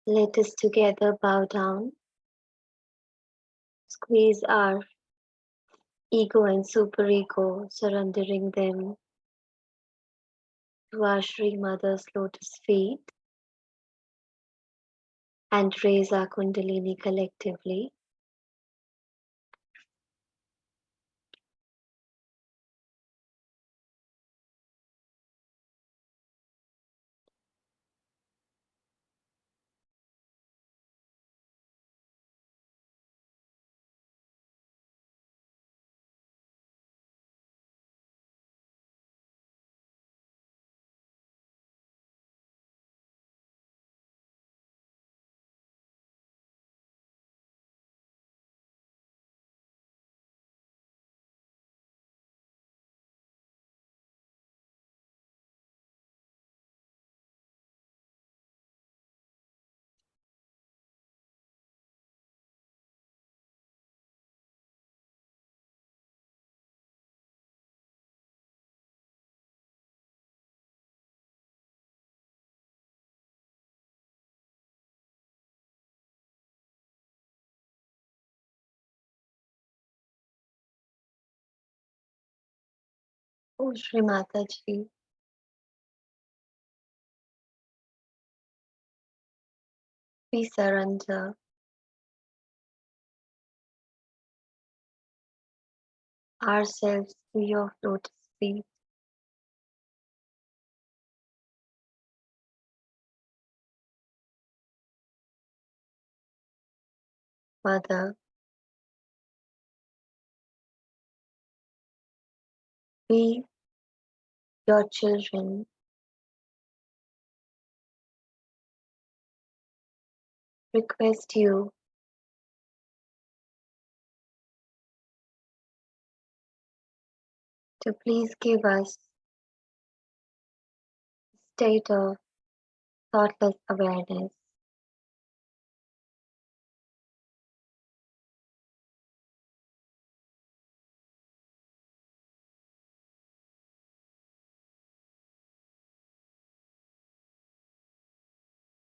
Let us together bow down, squeeze our ego and superego, surrendering them to our Shri Mother's lotus feet, and raise our Kundalini collectively. Oh Shri Mataji, we surrender ourselves to your lotus feet. Mother, we, your children, request you to please give us a state of thoughtless awareness.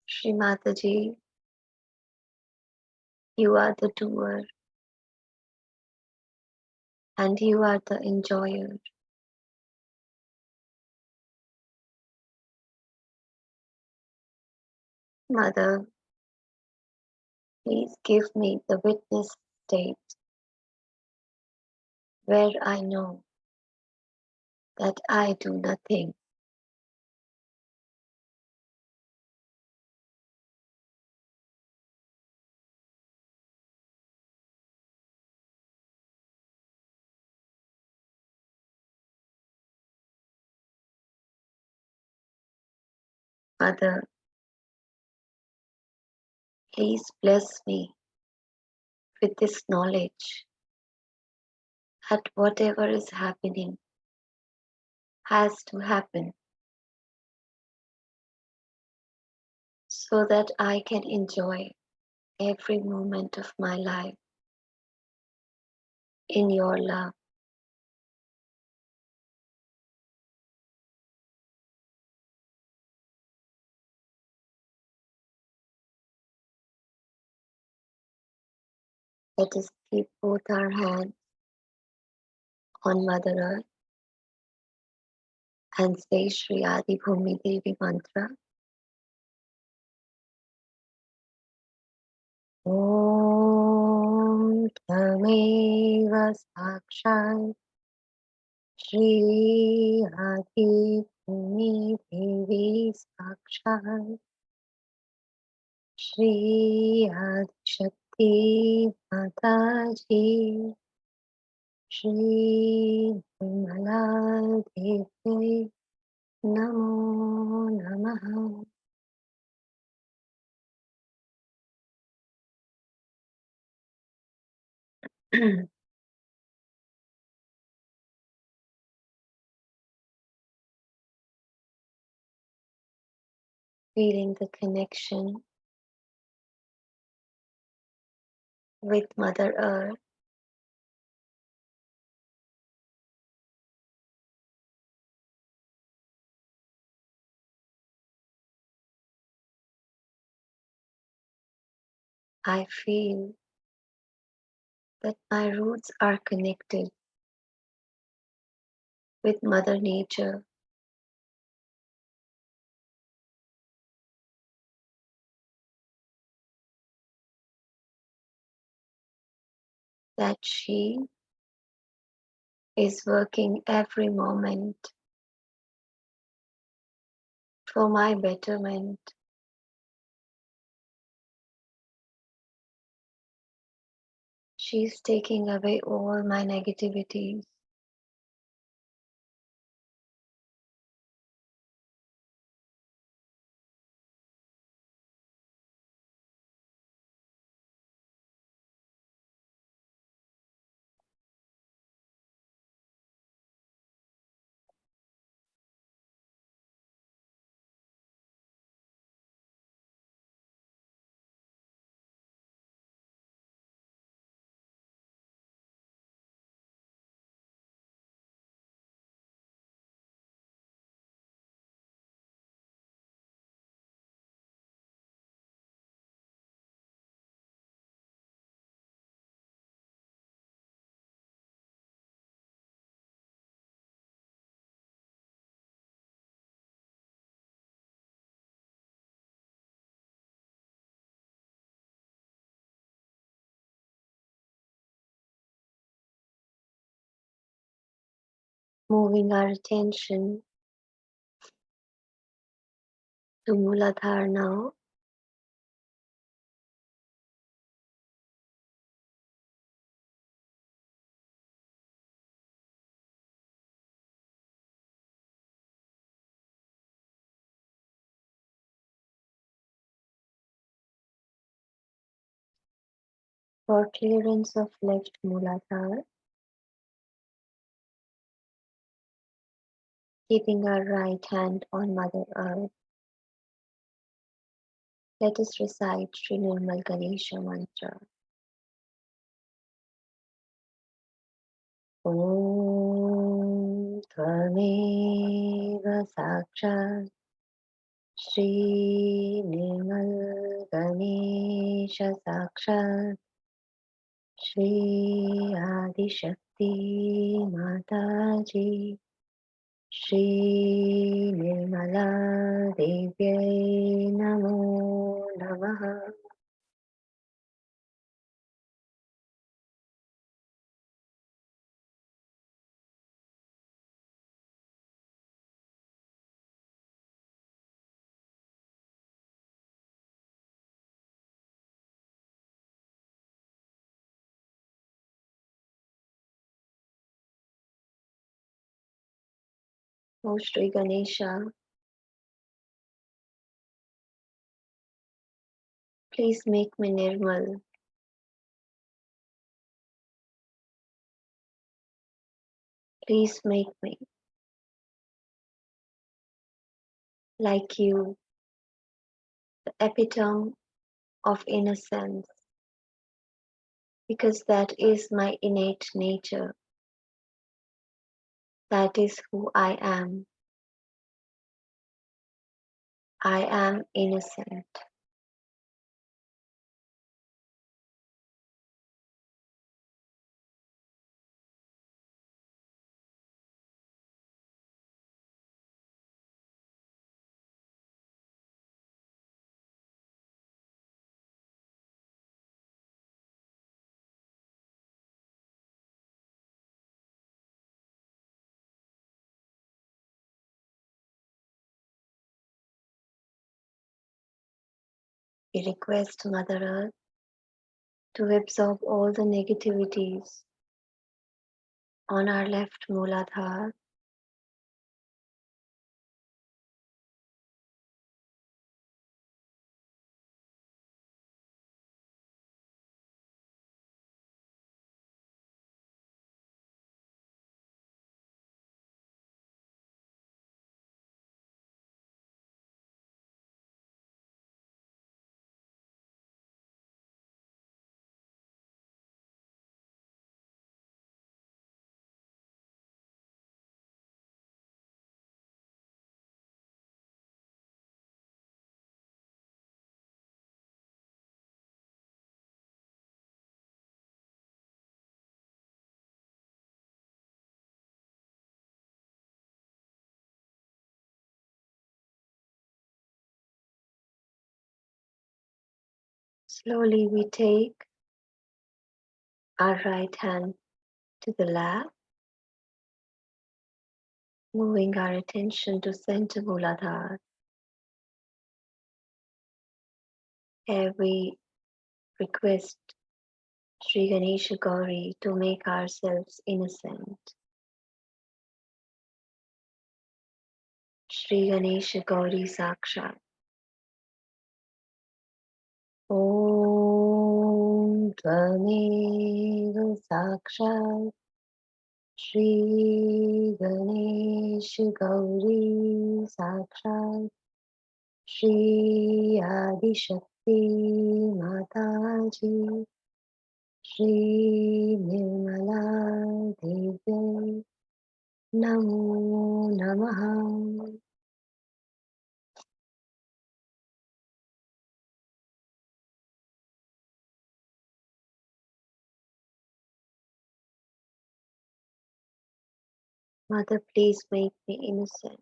Shri Mataji, you are the doer and you are the enjoyer. Mother, please give me the witness state where I know that I do nothing. Mother, please bless me with this knowledge that whatever is happening has to happen so that I can enjoy every moment of my life in your love. Let us keep both our hands on Mother Earth and say Shri Adi Bhumi Devi mantra. Om Tameva Sakshat Shri Adi Bhumi Devi Sakshat Shri Adi Shakti Mataji Shri Mala Devi Namo Namaha. Feeling the connection with Mother Earth, I feel that my roots are connected with Mother Nature, that she is working every moment for my betterment. She's taking away all my negativities. Moving our attention to Mooladhar now. For clearance of left Mooladhar, keeping our right hand on Mother Earth, let us recite Shri Nirmal Ganesha mantra. Om Tvameva Sakshat Shri Nirmal Ganesha Sakshat Shri Adi Shakti Mataji Shri Nirmala Devyai Namo Namaha. O Shri Ganesha, please make me Nirmal. Please make me like you, the epitome of innocence, because that is my innate nature. That is who I am. I am innocent. We request Mother Earth to absorb all the negativities on our left Mooladhar, Slowly we take our right hand to the left, moving our attention to center Mooladhar. Here we request Sri Ganesha Gauri to make ourselves innocent. Shri Ganesha Gauri Sakshat. Om Tvameva Sakshat Shri Ganesha Gauri Sakshat Shri Adi Shakti Mataji Shri Nirmala Devi Namo Namaha. Mother, please make me innocent.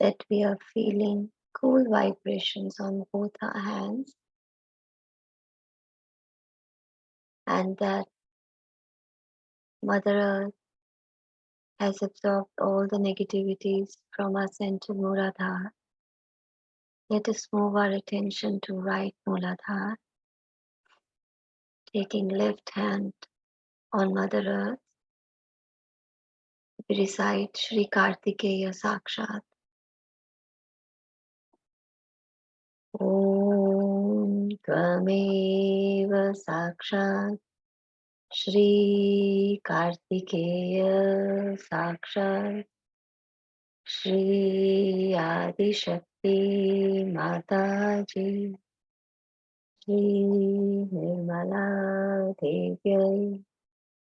That we are feeling cool vibrations on both our hands, and that Mother Earth has absorbed all the negativities from our center Mooladhar. Let us move our attention to right Mooladhar, taking left hand on Mother Earth. We recite Shri Kartikeya Sakshat. Om Tvameva Sakshat Shri Kartikeya Sakshat Shri Adi Shakti Mataji Shri Nirmala Devi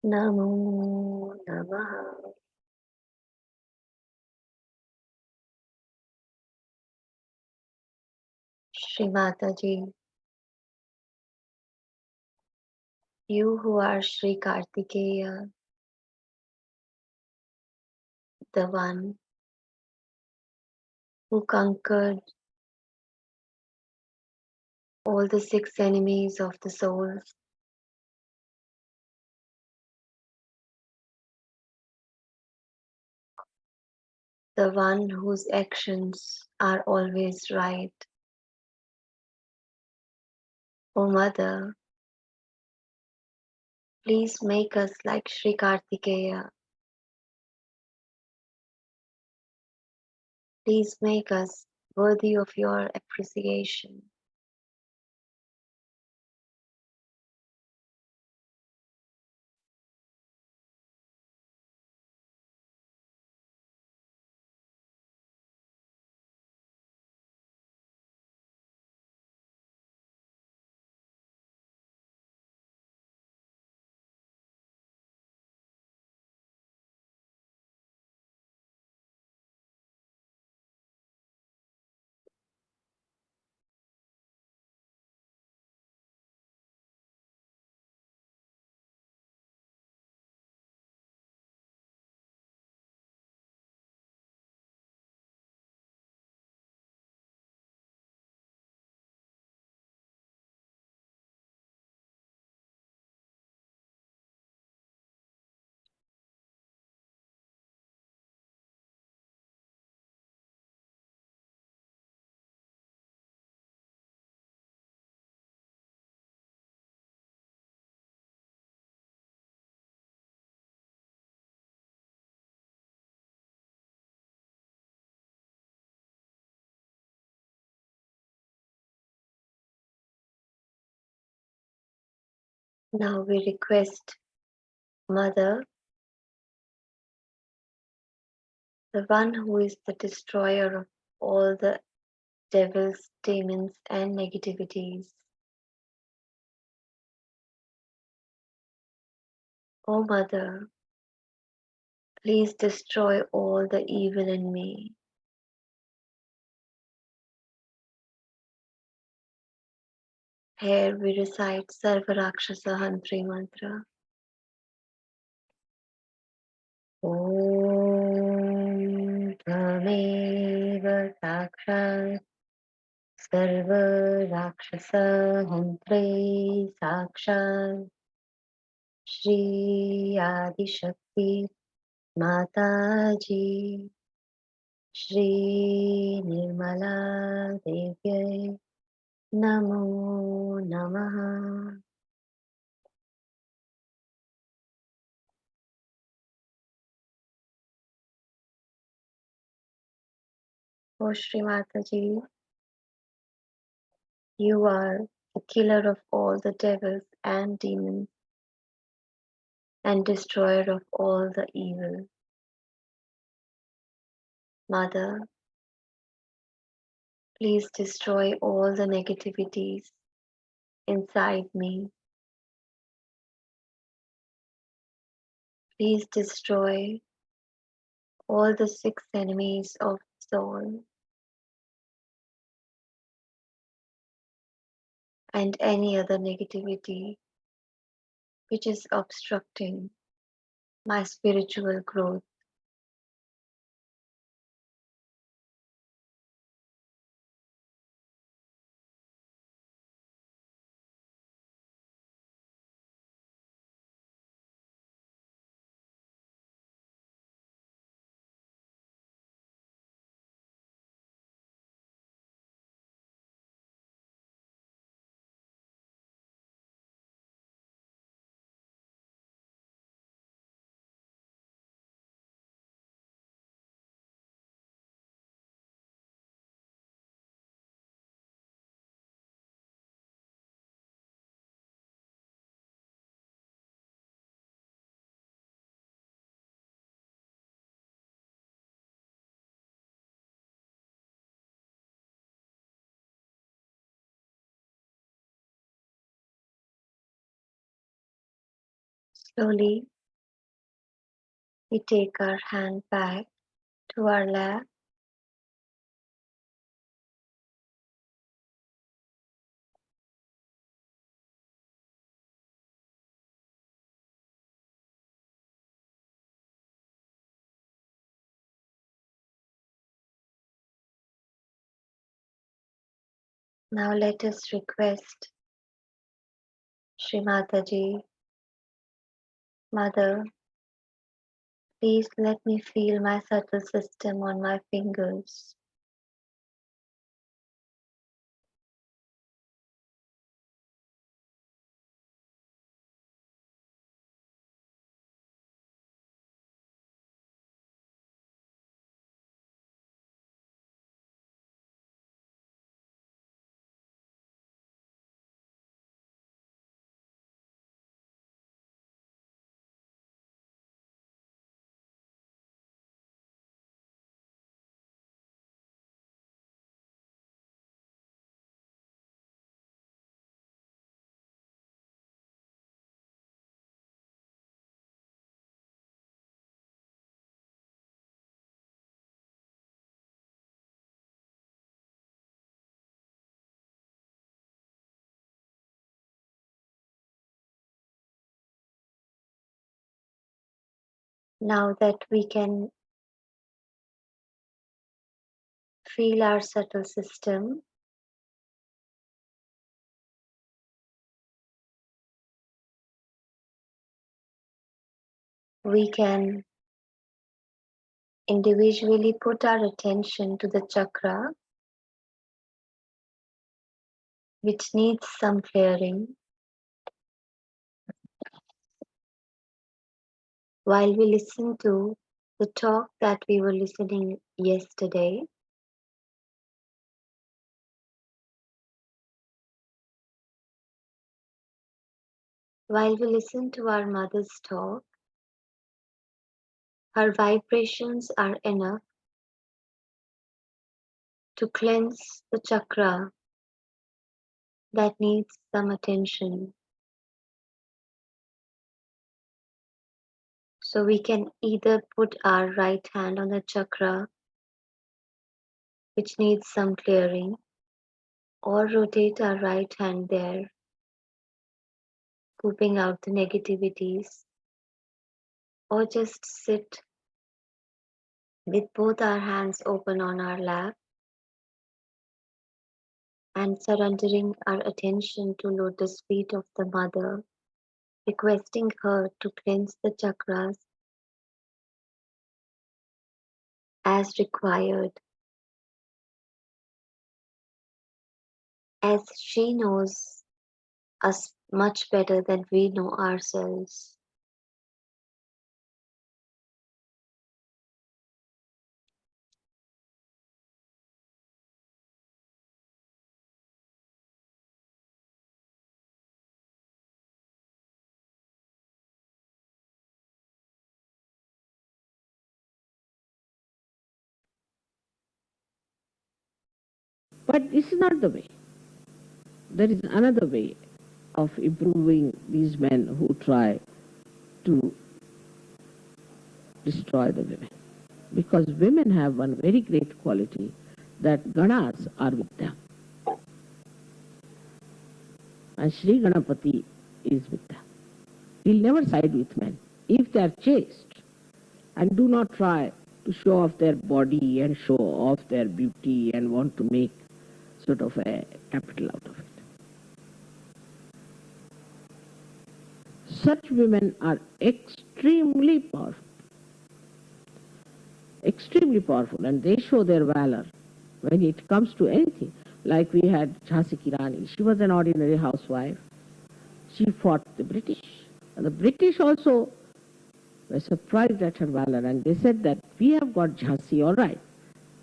Namo Namaha. Shri Mataji, you who are Shri Kartikeya, the one who conquered all the six enemies of the souls, the one whose actions are always right. O Mother, please make us like Shri Kartikeya. Please make us worthy of your appreciation. Now we request Mother, the one who is the destroyer of all the devils, demons, and negativities. O Mother, please destroy all the evil in me. Here we recite Sarva Rakshasa Hantri mantra. Om Tameva Sakshat Sarva Rakshasa Hantri Sakshat Shri Adi Shakti Mataji Shri Nirmala Devi Namo Namaha. O Shri Mataji, you are the killer of all the devils and demons and destroyer of all the evil. Mother, please destroy all the negativities inside me. Please destroy all the six enemies of soul and any other negativity which is obstructing my spiritual growth. Slowly, we take our hand back to our lap. Now let us request Shri Mataji, Mother, please let me feel my subtle system on my fingers. Now that we can feel our subtle system, we can individually put our attention to the chakra which needs some clearing while we listen to the talk that we were listening yesterday. While we listen to our mother's talk, her vibrations are enough to cleanse the chakra that needs some attention. So we can either put our right hand on the chakra which needs some clearing, or rotate our right hand there, pooping out the negativities, or just sit with both our hands open on our lap and surrendering our attention to lotus feet of the mother, requesting her to cleanse the chakras as required, as she knows us much better than we know ourselves. But this is not the way. There is another way of improving these men who try to destroy the women. Because women have one very great quality, that Ganas are with them. And Sri Ganapati is with them. He'll never side with men. If they are chaste and do not try to show off their body and show off their beauty and want to make sort of a capital out of it. Such women are extremely powerful, and they show their valor when it comes to anything. Like we had Jhansi Ki Rani. She was an ordinary housewife. She fought the British. And the British also were surprised at her valor, and they said that we have got Jhansi, all right,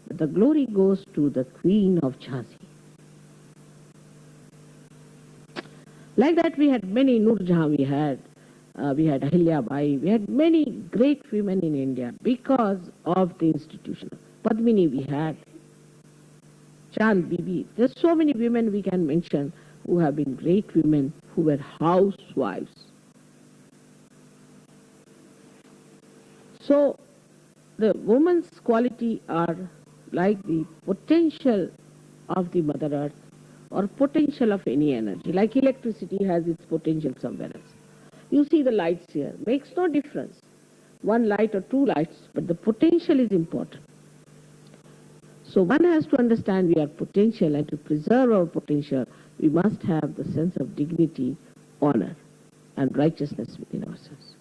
but the glory goes to the Queen of Jhansi. Like that we had many, Nur Jahan we had Ahilya Bai, we had many great women in India because of the institution. Padmini we had, Chand Bibi. There's so many women we can mention who have been great women who were housewives. So the woman's quality are like the potential of the Mother Earth or potential of any energy. Like electricity has its potential somewhere else. You see the lights here, makes no difference. One light or two lights, but the potential is important. So one has to understand we are potential, and to preserve our potential, we must have the sense of dignity, honor, and righteousness within ourselves.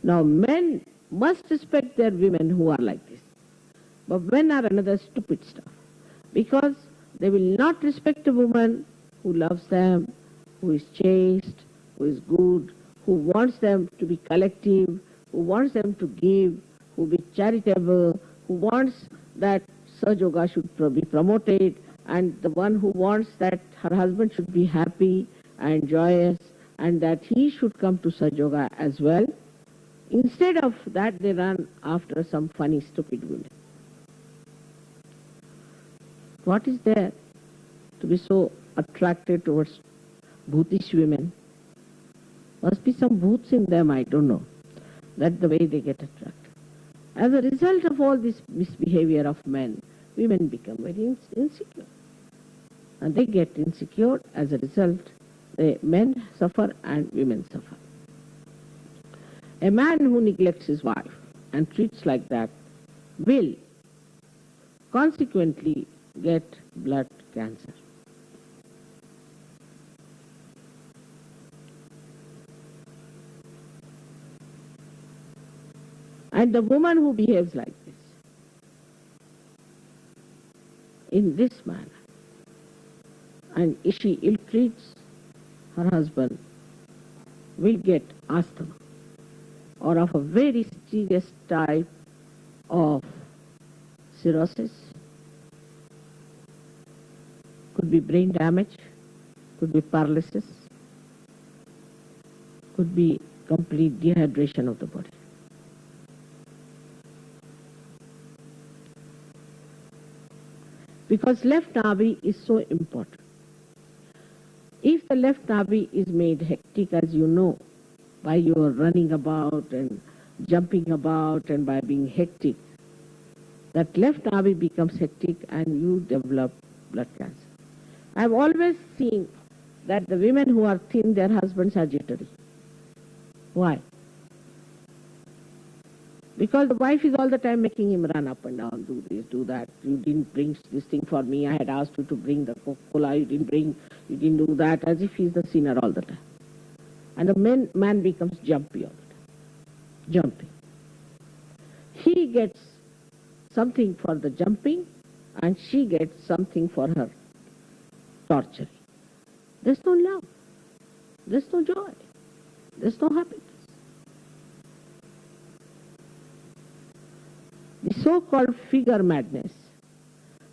Now men must respect their women who are like this. But men are another stupid stuff, because they will not respect a woman who loves them, who is chaste, who is good, who wants them to be collective, who wants them to give, who be charitable, who wants that Sahaja should be promoted, and the one who wants that her husband should be happy and joyous, and that he should come to Sahaja as well. Instead of that, they run after some funny, stupid women. What is there to be so attracted towards bhutish women? Must be some bhoots in them, I don't know. That's the way they get attracted. As a result of all this misbehavior of men, women become very insecure. And they get insecure. As a result, the men suffer and women suffer. A man who neglects his wife and treats like that will consequently get blood cancer. And the woman who behaves like this, in this manner, and if she ill-treats her husband, will get asthma, or of a very serious type of cirrhosis. Could be brain damage, could be paralysis. could be complete dehydration of the body. Because left navi is so important. If the left navi is made hectic, as you know, by your running about and jumping about and by being hectic, that left navi becomes hectic and you develop blood cancer. I've always seen that the women who are thin, their husbands are jittery. Why? Because the wife is all the time making him run up and down, do this, do that. You didn't bring this thing for me. I had asked you to bring the Coca-Cola. You didn't bring, you didn't do that, as if he's the sinner all the time. And the man becomes jumpy all the time. Jumpy. He gets something for the jumping and she gets something for her torturing. There's no love. There's no joy. There's no happiness. The so-called figure madness,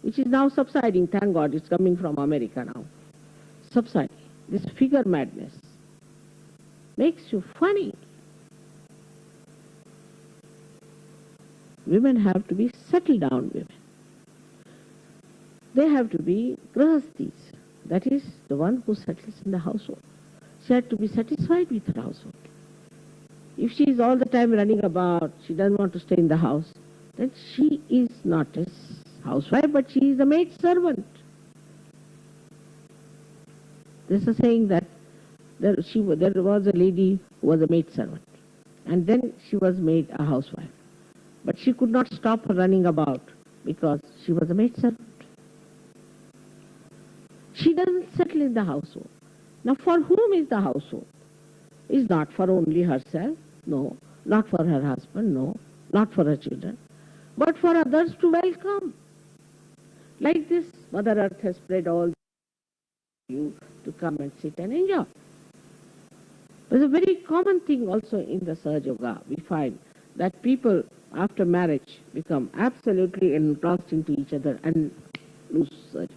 which is now subsiding, thank God, it's coming from America now, subsiding. This figure madness makes you funny. Women have to be settled down women. They have to be grahastis, that is the one who settles in the household. She had to be satisfied with her household. If she is all the time running about, she doesn't want to stay in the house, then she is not a housewife, but she is a maid servant. There's a saying that there was a lady who was a maid servant, and then she was made a housewife. But she could not stop her running about because she was a maid servant. She doesn't settle in the household. Now for whom is the household? Is not for only herself, no. Not for her husband, no. Not for her children, but for others to welcome. Like this, Mother Earth has spread all you to come and sit and enjoy. There's a very common thing also in the Sahaja Yoga. We find that people after marriage become absolutely engrossed into each other and lose Sahaja.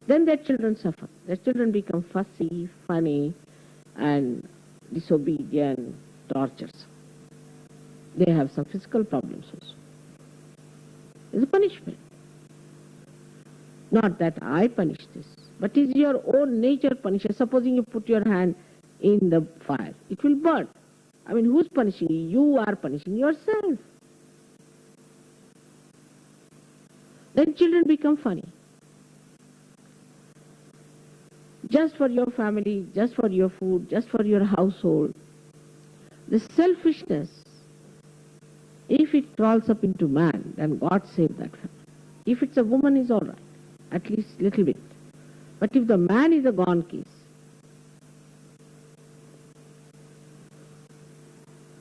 Then their children suffer. Their children become fussy, funny, and disobedient, tortures. They have some physical problems also. It's a punishment. Not that I punish this, but it is your own nature punishes. Supposing you put your hand in the fire, it will burn. I mean, who's punishing you? You are punishing yourself. Then children become funny. Just for your family, just for your food, just for your household. The selfishness, if it crawls up into man, then God save that family. If it's a woman, is all right, at least a little bit. But if the man is a gone case,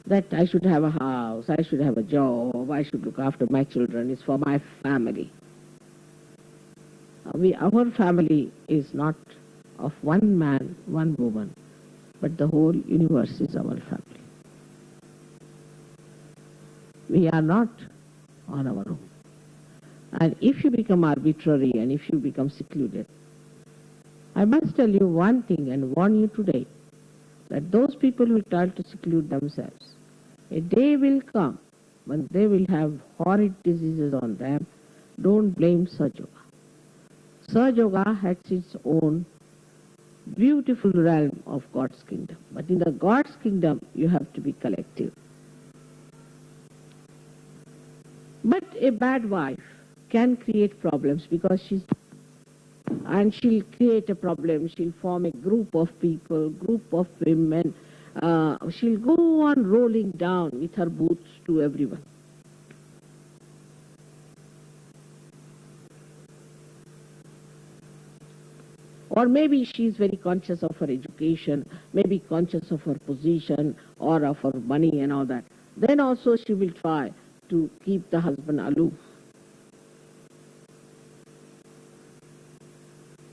that I should have a house, I should have a job, I should look after my children, it's for my family. Our family is not of one man, one woman, but the whole universe is our family. We are not on our own. And if you become arbitrary and if you become secluded, I must tell you one thing and warn you today, that those people who try to seclude themselves, a day will come when they will have horrid diseases on them. Don't blame Sahaja Yoga. Sahaja Yoga has its own beautiful realm of God's kingdom. But in the God's kingdom, you have to be collective. But a bad wife can create problems because she'll create a problem, she'll form a group of people, group of women, she'll go on rolling down with her boots to everyone. Or maybe she is very conscious of her education, maybe conscious of her position or of her money and all that. Then also she will try to keep the husband aloof.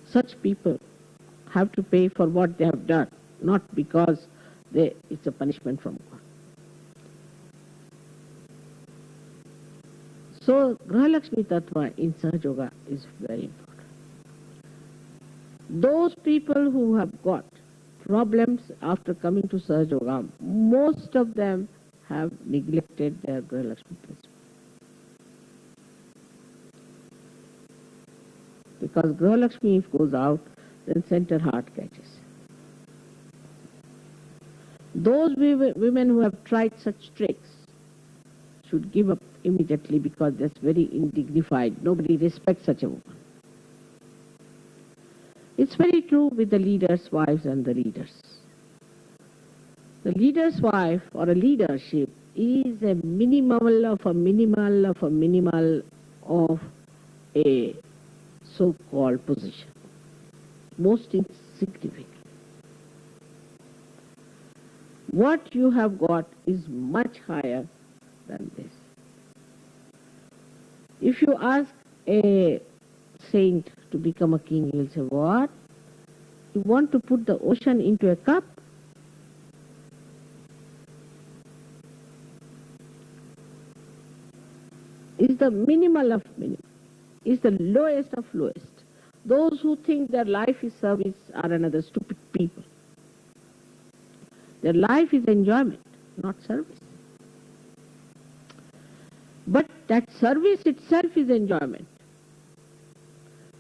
Such people have to pay for what they have done, not because it's a punishment from God. So, Grahalakshmi Tattva in Sahaja Yoga is very important. Those people who have got problems after coming to Sahaja Yoga, most of them have neglected their Griha Lakshmi principle. Because Griha Lakshmi, if goes out, then center heart catches. Those women who have tried such tricks should give up immediately, because that's very indignified. Nobody respects such a woman. It's very true with the leaders' wives and the leaders. The leader's wife or a leadership is a minimal of a minimal of a minimal of a so-called position. Most insignificant. What you have got is much higher than this. If you ask a saint to become a king, he will say, what? You want to put the ocean into a cup? Is the minimal of minimal, is the lowest of lowest. Those who think their life is service are another stupid people. Their life is enjoyment, not service. But that service itself is enjoyment.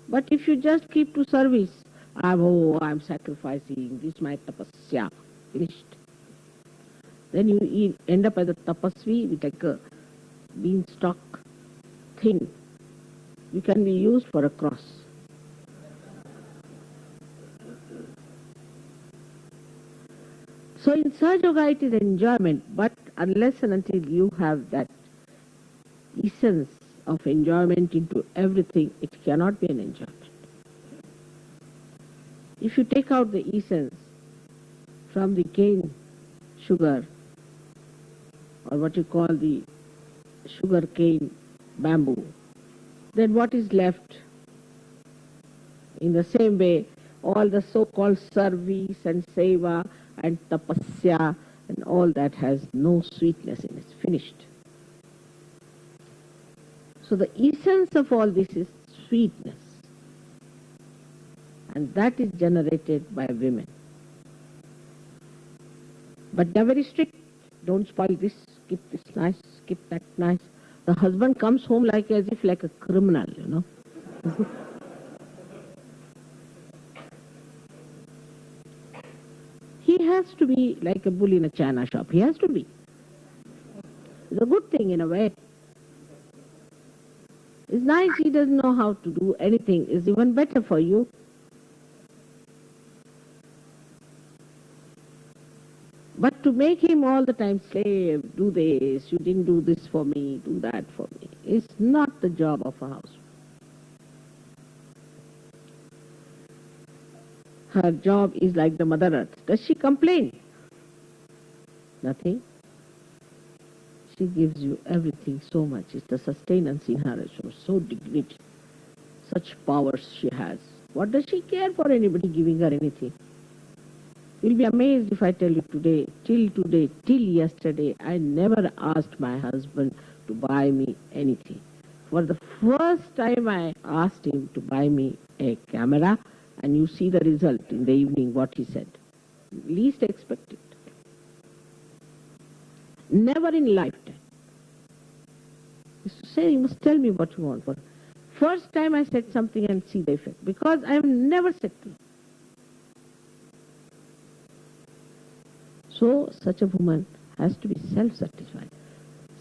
But if you just keep to service, I'm sacrificing, this is my tapasya, finished. Then you end up as a tapasvi with like a beanstalk thing. You can be used for a cross. So in Sahaja Yoga it is enjoyment, but unless and until you have that essence of enjoyment into everything, it cannot be an enjoyment. If you take out the essence from the cane sugar, or what you call the sugar cane bamboo, then what is left? In the same way, all the so-called service and seva and tapasya and all that has no sweetness in it. It's finished. So the essence of all this is sweetness. And that is generated by women. But they're very strict. Don't spoil this, keep this nice, keep that nice. The husband comes home like as if like a criminal, you know. He has to be like a bull in a china shop. He has to be. It's a good thing in a way. It's nice he doesn't know how to do anything. It's even better for you. But to make him all the time slave, do this, you didn't do this for me, do that for me, is not the job of a housewife. Her job is like the Mother Earth. Does she complain? Nothing. She gives you everything so much. It's the sustenance in her, so dignity, such powers she has. What does she care for anybody giving her anything? You'll be amazed if I tell you today, till yesterday, I never asked my husband to buy me anything. For the first time I asked him to buy me a camera, and you see the result in the evening, what he said. Least expected. Never in lifetime. He used to say, you must tell me what you want. For first time I said something and see the effect, because I have never said to him. So such a woman has to be self-satisfied.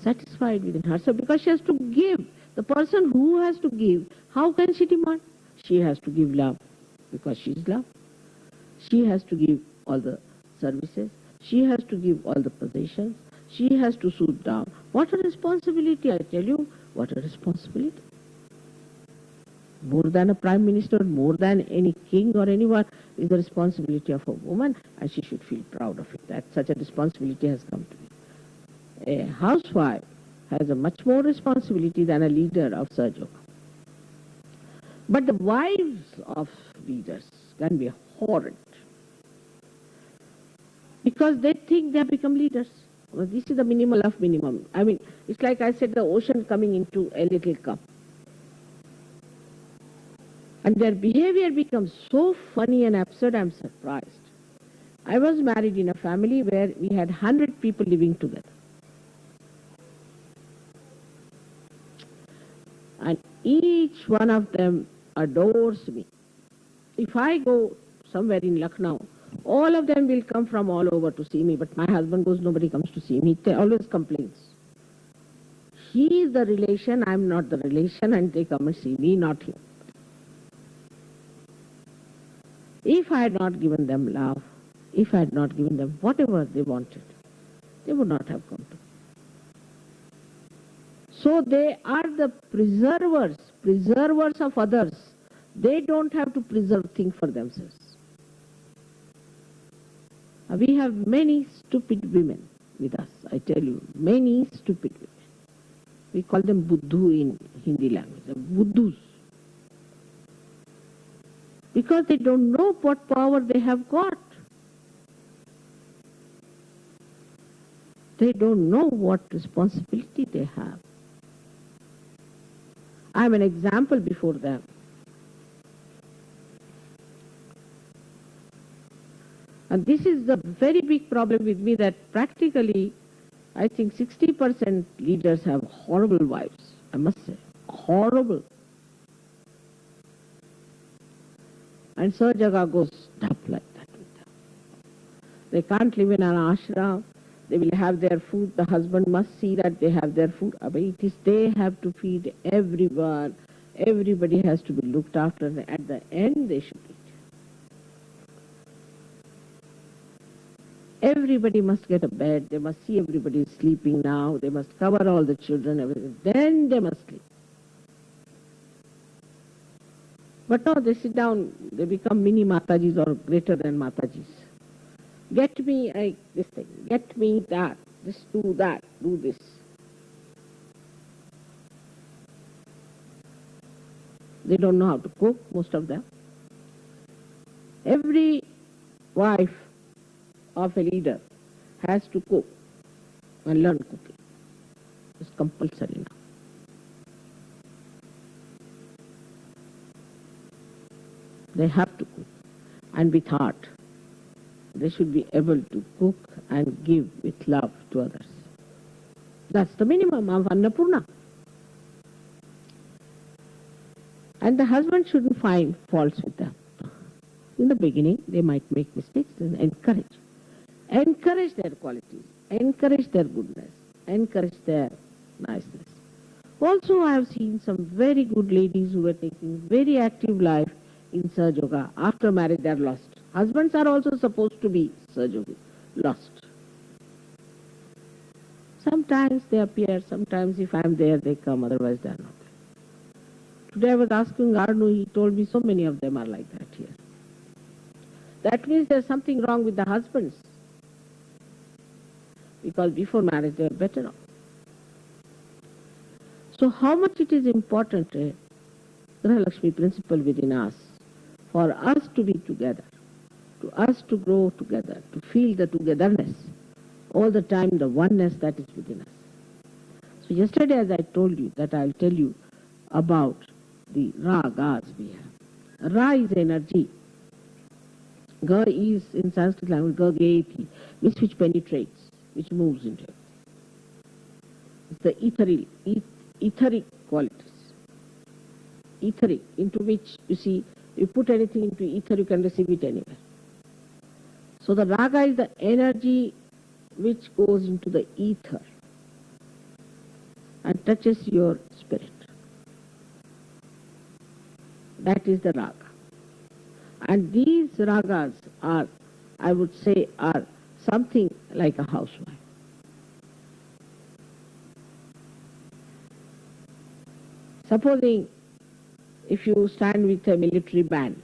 Satisfied within herself, because she has to give. The person who has to give, how can she demand? She has to give love, because she is love. She has to give all the services. She has to give all the possessions. She has to suit down. What a responsibility, I tell you. What a responsibility. More than a prime minister, more than any king or anyone, is the responsibility of a woman, and she should feel proud of it, that such a responsibility has come to me. A housewife has a much more responsibility than a leader of Sahaja Yoga. But the wives of leaders can be horrid, because they think they have become leaders. Well, this is the minimal of minimum. I mean, it's like I said, the ocean coming into a little cup. And their behavior becomes so funny and absurd, I'm surprised. I was married in a family where we had 100 people living together. And each one of them adores me. If I go somewhere in Lucknow, all of them will come from all over to see me, but my husband goes, nobody comes to see me. He always complains. He is the relation, I am not the relation, and they come and see me, not him. If I had not given them love, if I had not given them whatever they wanted, they would not have come to me. So they are the preservers of others. They don't have to preserve things for themselves. We have many stupid women with us, I tell you, many stupid women. We call them Buddhu in Hindi language, Buddhus. Because they don't know what power they have got. They don't know what responsibility they have. I am an example before them. And this is the very big problem with me, that practically I think 60% leaders have horrible wives, I must say, horrible. And so Jaga goes stuff like that with them. They can't live in an ashram. They will have their food. The husband must see that they have their food. It is they have to feed everyone. Everybody has to be looked after. And at the end, they should eat. Everybody must get a bed. They must see everybody is sleeping now. They must cover all the children, everything. Then they must sleep. But no, they sit down. They become mini Matajis or greater than Matajis. Get me this thing, get me that, just do that, do this. They don't know how to cook, most of them. Every wife of a leader has to cook and learn cooking. It's compulsory now. They have to cook, and with heart. They should be able to cook and give with love to others. That's the minimum of Annapurna. And the husband shouldn't find faults with them. In the beginning, they might make mistakes, and encourage. Encourage their qualities, encourage their goodness, encourage their niceness. Also, I have seen some very good ladies who were taking very active life in Sahaja Yoga. After marriage, they are lost. Husbands are also supposed to be Sahaja Yogis, lost. Sometimes they appear, sometimes if I am there, they come, otherwise they are not there. Today I was asking Arnu, he told me so many of them are like that here. That means there is something wrong with the husbands. Because before marriage they were better off. So how much it is important, Graha Lakshmi principle within us, for us to be together, to us to grow together, to feel the togetherness, all the time the oneness that is within us. So yesterday, as I told you, that I'll tell you about the ragas we have. Ra is energy. Ga is, in Sanskrit language, ga gayati, which penetrates, which moves into it. It's the etheric qualities. Etheric, into which, you see, you put anything into ether, you can receive it anywhere. So the raga is the energy which goes into the ether and touches your spirit. That is the raga. And these ragas are, I would say, are something like a housewife. Supposing if you stand with a military band,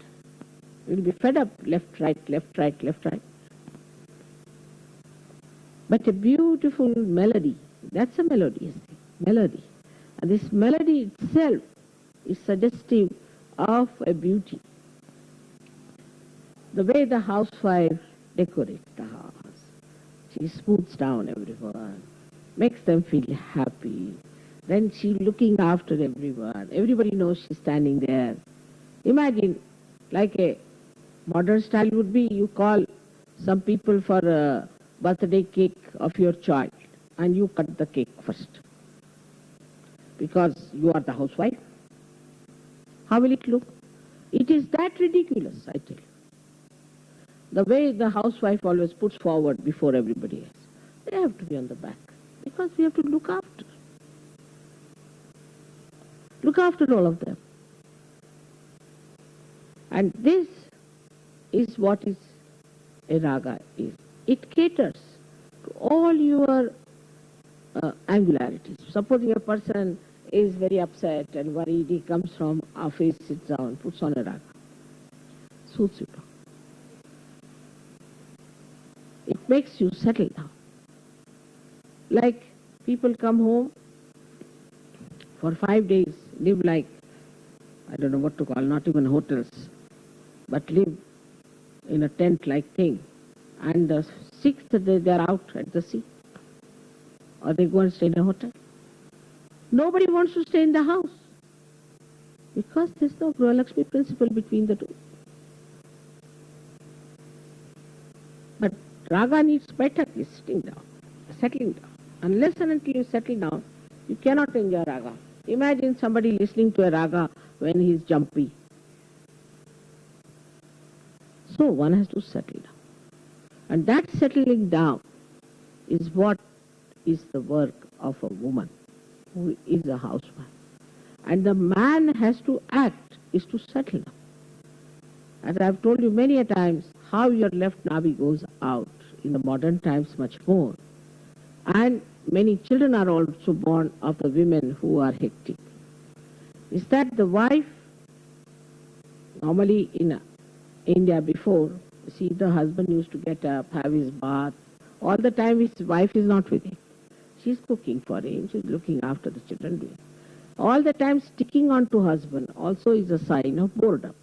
you will be fed up, left, right, left, right, left, right. But a beautiful melody, that's a melody, melody. And this melody itself is suggestive of a beauty. The way the housewife decorates the house, she smooths down everyone, makes them feel happy. Then she looking after everyone. Everybody knows she's standing there. Imagine, like a modern style would be, you call some people for a birthday cake of your child, and you cut the cake first because you are the housewife. How will it look? It is that ridiculous, I tell you. The way the housewife always puts forward before everybody else. They have to be on the back because we have to look after. Look after all of them. And this is what is a raga is. It caters to all your angularities. Supposing a person is very upset and worried, he comes from office, sits down, puts on a raga. Soothes you down. It makes you settle down. Like people come home for 5 days, live like, I don't know what to call, not even hotels, but live in a tent-like thing. And the 6th day they are out at the sea. Or they go and stay in a hotel. Nobody wants to stay in the house because there's no Gృహలక్ష్మి principle between the two. But raga needs better is sitting down, settling down. Unless and until you settle down, you cannot enjoy raga. Imagine somebody listening to a raga when he is jumpy. So one has to settle down. And that settling down is what is the work of a woman who is a housewife. And the man has to act, is to settle down. As I have told you many a times, how your left navi goes out in the modern times much more. And many children are also born of the women who are hectic. Is that the wife, normally in India before, see the husband used to get up, have his bath. All the time his wife is not with him. She's cooking for him, she's looking after the children. All the time sticking on to husband also is a sign of boredom.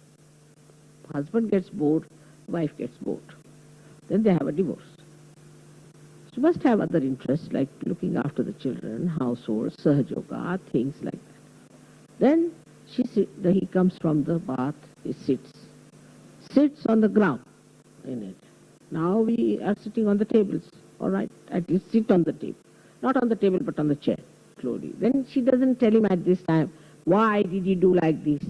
Husband gets bored, wife gets bored. Then they have a divorce. She must have other interests like looking after the children, household, sahajoga, things like that. Then he comes from the bath, he sits on the ground in it. Now we are sitting on the tables, all right, at least sit on the table. Not on the table but on the chair, slowly. Then she doesn't tell him at this time, why did you do like this?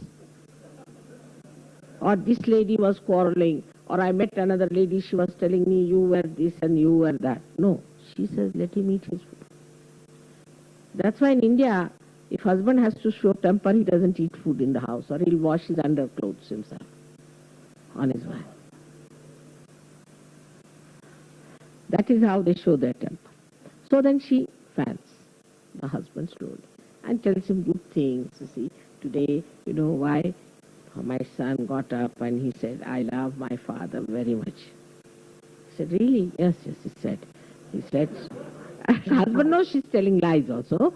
Or this lady was quarreling, or I met another lady, she was telling me you were this and you were that. No, she says let him eat his food. That's why in India, if husband has to show temper, he doesn't eat food in the house, or he'll wash his underclothes himself on his wife. That is how they show their temper. So then she fans the husband slowly and tells him good things. You see, today, you know why my son got up and he said, I love my father very much. He said, really? Yes, he said. He said, husband knows she's telling lies also.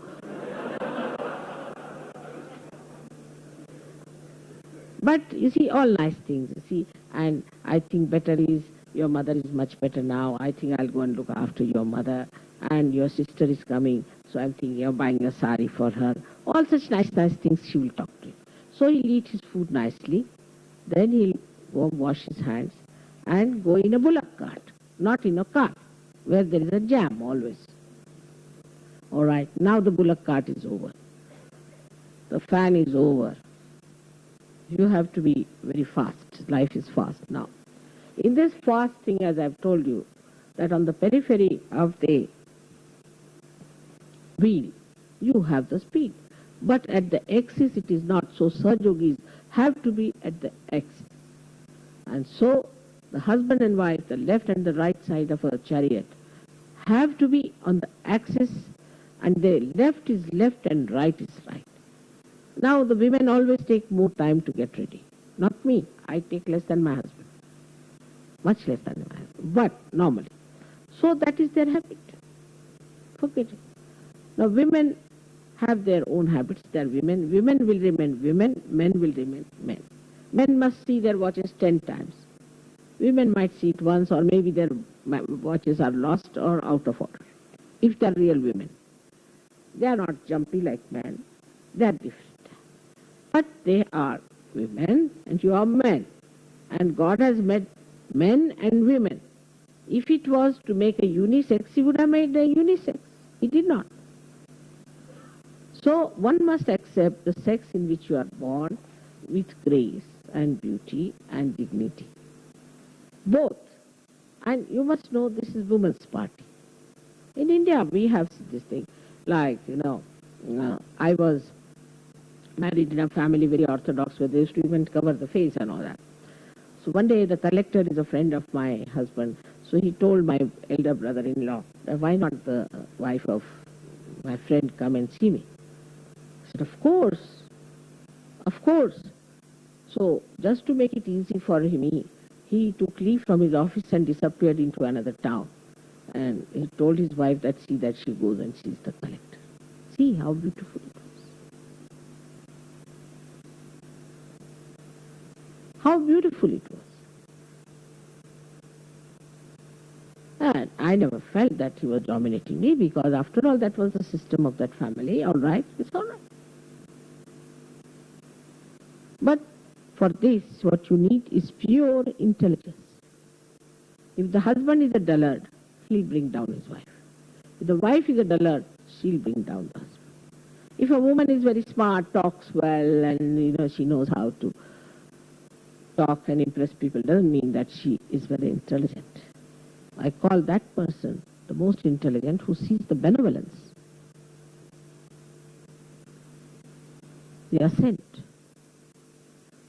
But you see, all nice things, you see, and I think better is, your mother is much better now. I think I'll go and look after your mother, and your sister is coming, so I'm thinking of buying a sari for her. All such nice things she will talk to him. So he'll eat his food nicely, then he'll go wash his hands and go in a bullock cart, not in a car, where there is a jam always. All right, now the bullock cart is over. The fan is over. You have to be very fast. Life is fast now. In this fast thing, as I've told you, that on the periphery of the wheel, you have the speed. But at the axis, it is not. So Sahajogis have to be at the axis. And so the husband and wife, the left and the right side of a chariot, have to be on the axis, and the left is left and right is right. Now the women always take more time to get ready. Not me. I take less than my husband. Much less than my husband. But normally. So that is their habit. Forget it. Now women have their own habits. They are women. Women will remain women. Men will remain men. Men must see their watches 10 times. Women might see it once, or maybe their watches are lost or out of order. If they are real women. They are not jumpy like men. They are different. But they are women and you are men. And God has made men and women If it was to make a unisex, he would have made a unisex. He did not. So one must accept the sex in which you are born with grace and beauty and dignity. Both. And you must know this is women's party. In India, we have this thing, like, I was married in a family very orthodox where they used to even cover the face and all that. So one day the collector is a friend of my husband, so he told my elder brother-in-law, why not the wife of my friend come and see me? I said, of course, of course. So just to make it easy for him, he took leave from his office and disappeared into another town. And he told his wife that see that she goes and sees the collector. See how beautiful it was. How beautiful it was. And I never felt that he was dominating me because after all that was the system of that family. All right, it's all right. But for this, what you need is pure intelligence. If the husband is a dullard, he'll bring down his wife. If the wife is a dullard, she'll bring down the husband. If a woman is very smart, talks well, and she knows how to talk and impress people, doesn't mean that she is very intelligent. I call that person the most intelligent who sees the benevolence, the ascent,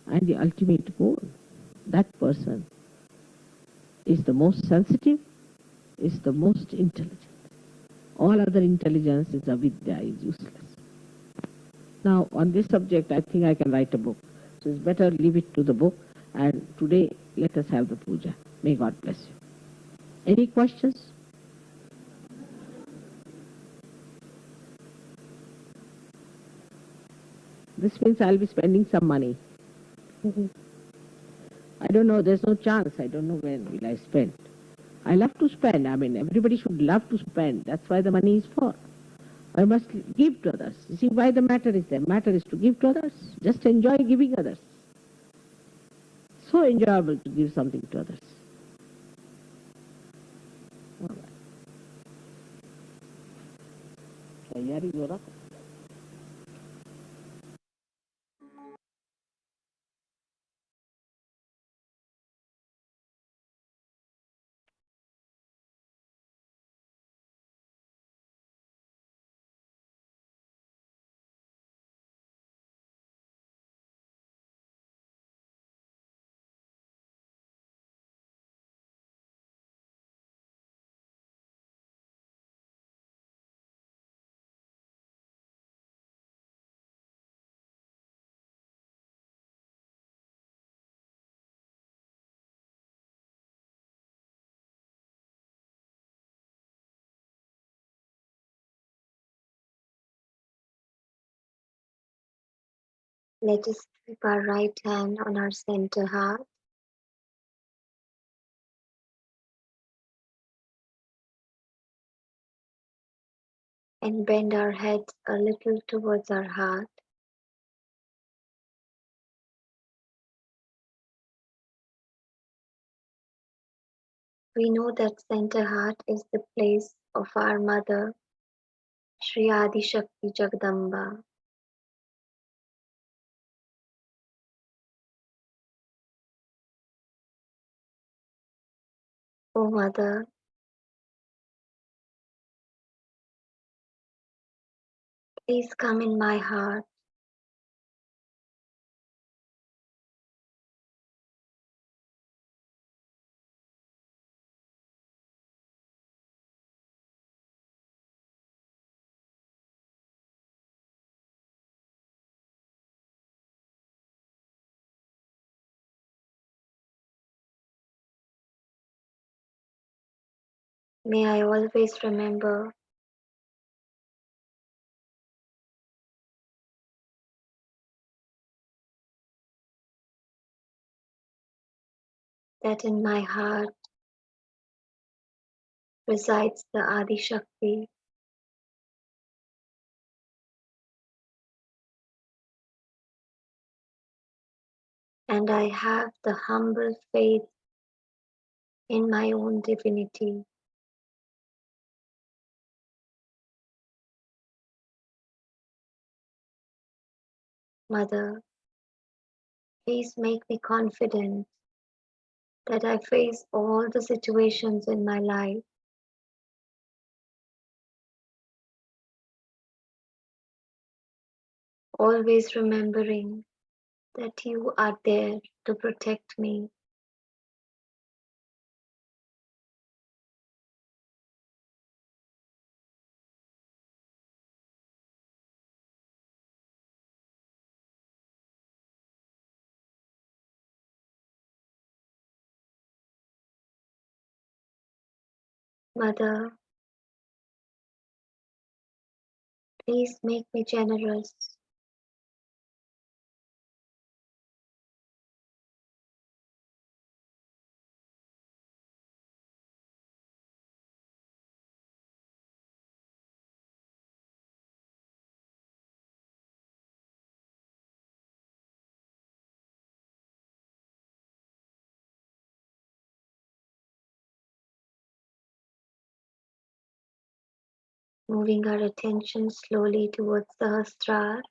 and the ultimate goal. That person is the most sensitive, is the most intelligent. All other intelligence is avidya, is useless. Now, on this subject, I think I can write a book. So it's better leave it to the book. And today, let us have the puja. May God bless you. Any questions? This means I'll be spending some money. I don't know, there's no chance. I don't know when will I spend. I love to spend. I mean, everybody should love to spend. That's why the money is for. I must give to others. You see why the matter is there? Matter is to give to others. Just enjoy giving others. So enjoyable to give something to others. All right. तैयारी हो रहा Let us keep our right hand on our center heart and bend our heads a little towards our heart. We know that center heart is the place of our mother, Shri Adi Shakti Jagdamba. O Mother, please come in my heart. May I always remember that in my heart resides the Adi Shakti, and I have the humble faith in my own divinity. Mother, please make me confident that I face all the situations in my life, always remembering that you are there to protect me. Mother, please make me generous. Moving our attention slowly towards the Sahasrara,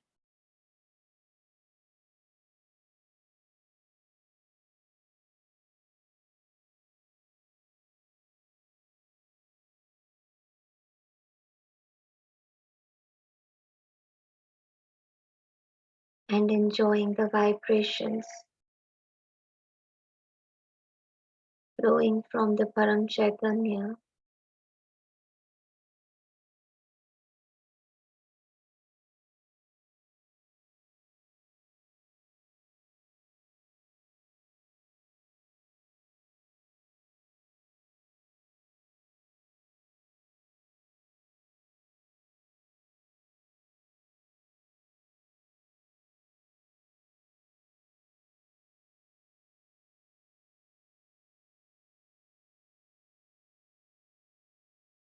and enjoying the vibrations flowing from the Param Chaitanya.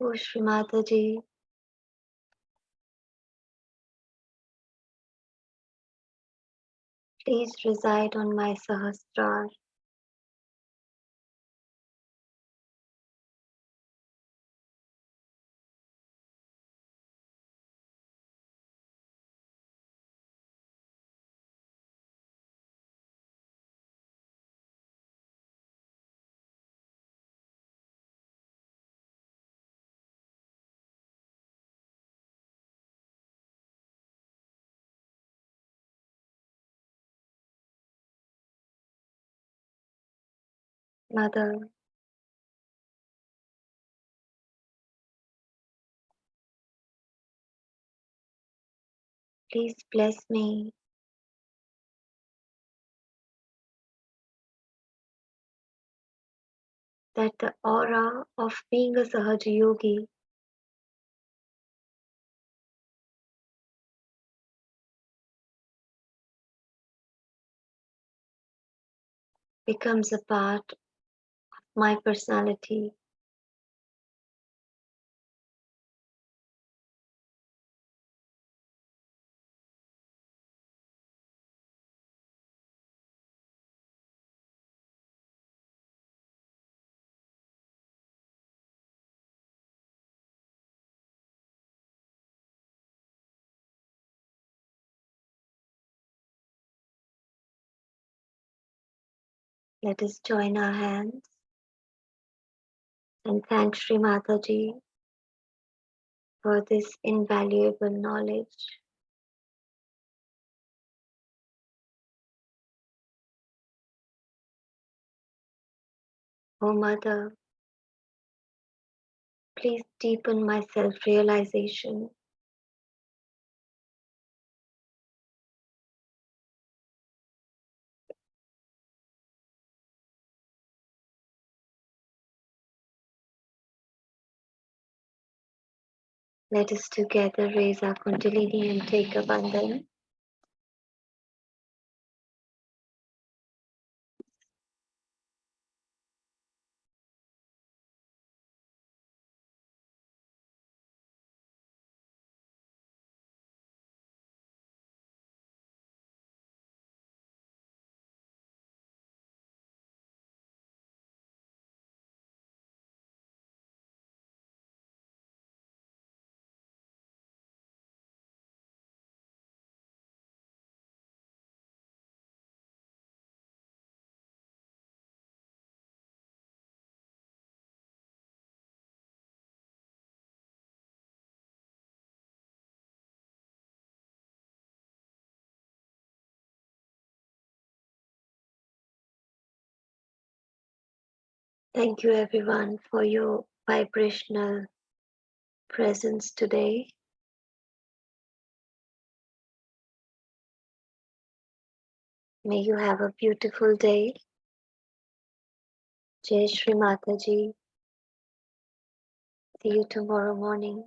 Oh Shri Mataji, please reside on my Sahasrara. Mother, please bless me that the aura of being a Sahaja Yogi becomes a part of my personality. Let us join our hands and thank Shri Mataji for this invaluable knowledge. Oh Mother, please deepen my self-realization. Let us together raise our Kundalini and take a bandhan. Thank you everyone for your vibrational presence today. May you have a beautiful day. Jai Shri Mataji. See you tomorrow morning.